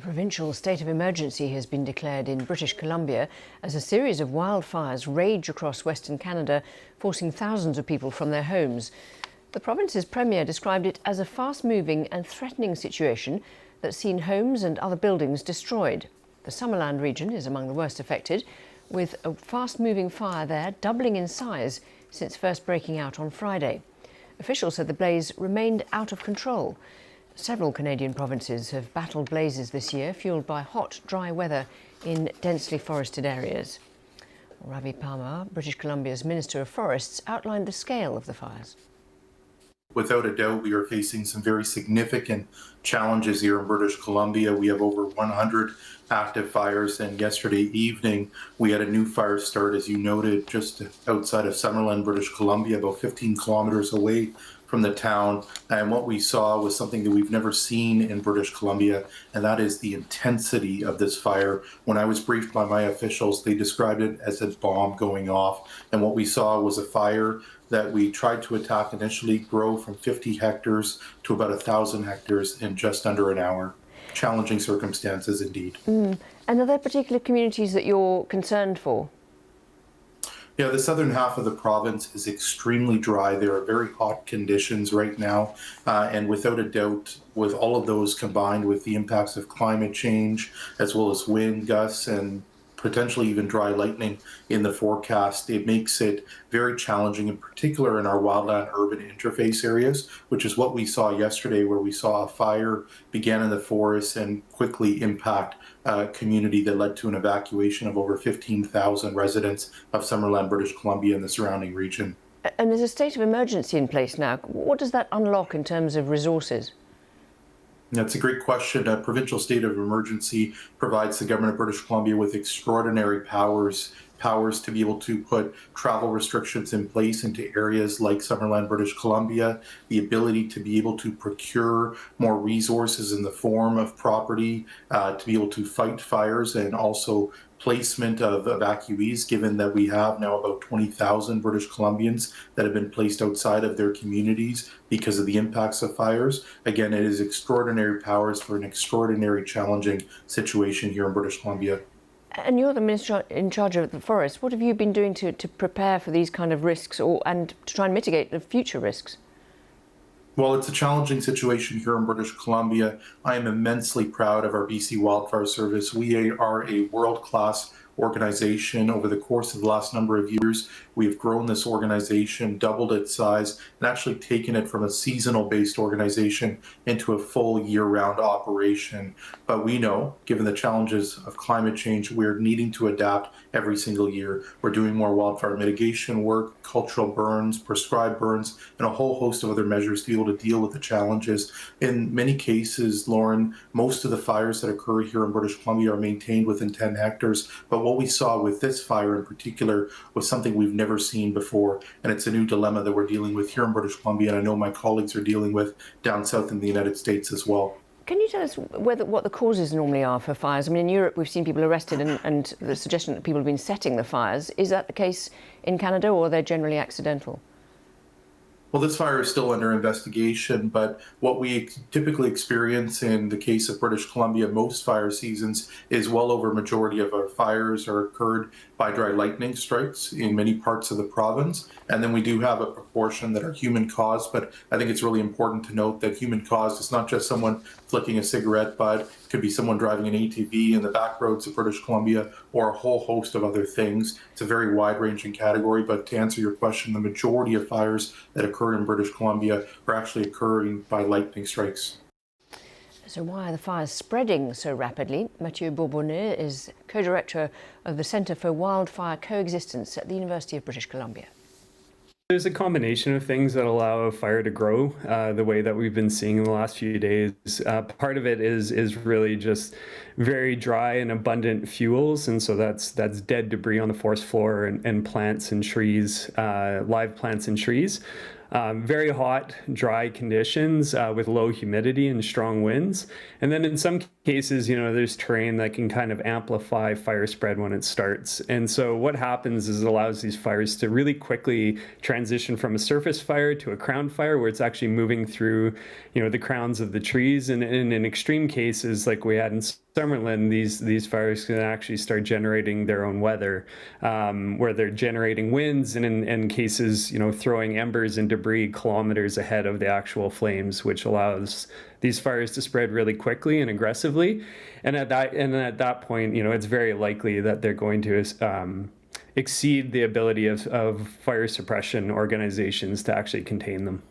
Provincial state of emergency has been declared in British Columbia as a series of wildfires rage across Western Canada, forcing thousands of people from their homes. The province's premier described it as a fast-moving and threatening situation that's seen homes and other buildings destroyed. The Summerland region is among the worst affected, with a fast-moving fire there doubling in size since first breaking out on Friday. Officials said the blaze remained out of control. Several Canadian provinces have battled blazes this year, fuelled by hot, dry weather in densely forested areas. Ravi Parmar, British Columbia's Minister of Forests, outlined the scale of the fires. Without a doubt, we are facing some very significant challenges here in British Columbia. We have over 100 active fires, and yesterday evening we had a new fire start, as you noted, just outside of Summerland, British Columbia, about 15 kilometers away from the town. And what we saw was something that we've never seen in British Columbia, and that is the intensity of this fire. When I was briefed by my officials, they described it as a bomb going off. And what we saw was a fire that we tried to attack initially grow from 50 hectares to about 1,000 hectares in just under an hour. Challenging circumstances indeed. And are there particular communities that you're concerned for? Yeah, the southern half of the province is extremely dry. There are very hot conditions right now. And without a doubt, with all of those combined with the impacts of climate change, as well as wind gusts and potentially even dry lightning in the forecast, it makes it very challenging, in particular in our wildland urban interface areas, which is what we saw yesterday, where we saw a fire began in the forest and quickly impact a community that led to an evacuation of over 15,000 residents of Summerland, British Columbia and the surrounding region. And there's a state of emergency in place now. What does that unlock in terms of resources? That's a great question. A provincial state of emergency provides the government of British Columbia with extraordinary powers to be able to put travel restrictions in place into areas like Summerland, British Columbia, the ability to be able to procure more resources in the form of property, to be able to fight fires, and also placement of evacuees, given that we have now about 20,000 British Columbians that have been placed outside of their communities because of the impacts of fires. Again, it is extraordinary powers for an extraordinary challenging situation here in British Columbia. And you're the minister in charge of the forest. What have you been doing to prepare for these kind of risks and to try and mitigate the future risks? Well, it's a challenging situation here in British Columbia. I am immensely proud of our BC Wildfire Service. We are a world-class organization. Over the course of the last number of years, we've grown this organization, doubled its size, and actually taken it from a seasonal-based organization into a full year-round operation. But we know, given the challenges of climate change, we're needing to adapt every single year. We're doing more wildfire mitigation work, cultural burns, prescribed burns, and a whole host of other measures to be able to deal with the challenges. In many cases, Lauren, most of the fires that occur here in British Columbia are maintained within 10 hectares, but what we saw with this fire in particular was something we've never seen before, and it's a new dilemma that we're dealing with here in British Columbia, and I know my colleagues are dealing with down south in the United States as well. Can you tell us what the causes normally are for fires? I mean, in Europe, we've seen people arrested and the suggestion that people have been setting the fires. Is that the case in Canada, or are they generally accidental? Well, this fire is still under investigation, but what we typically experience in the case of British Columbia, most fire seasons, is well over a majority of our fires are occurred by dry lightning strikes in many parts of the province. And then we do have a proportion that are human caused, but I think it's really important to note that human caused is not just someone flicking a cigarette butt. It could be someone driving an ATV in the back roads of British Columbia, or a whole host of other things. It's a very wide-ranging category, but to answer your question, the majority of fires that occur in British Columbia are actually occurring by lightning strikes. So why are the fires spreading so rapidly? Mathieu Bourbonnet is co-director of the Centre for Wildfire Coexistence at the University of British Columbia. There's a combination of things that allow a fire to grow the way that we've been seeing in the last few days. Part of it is really just very dry and abundant fuels, and so that's dead debris on the forest floor and plants and trees, live plants and trees. Very hot, dry conditions with low humidity and strong winds. And then in some cases, there's terrain that can kind of amplify fire spread when it starts. And so what happens is it allows these fires to really quickly transition from a surface fire to a crown fire, where it's actually moving through, the crowns of the trees. And in extreme cases, like we had in Summerland, these fires can actually start generating their own weather, where they're generating winds and in cases, throwing embers and debris kilometers ahead of the actual flames, which allows these fires to spread really quickly and aggressively. And at that point, it's very likely that they're going to exceed the ability of fire suppression organizations to actually contain them.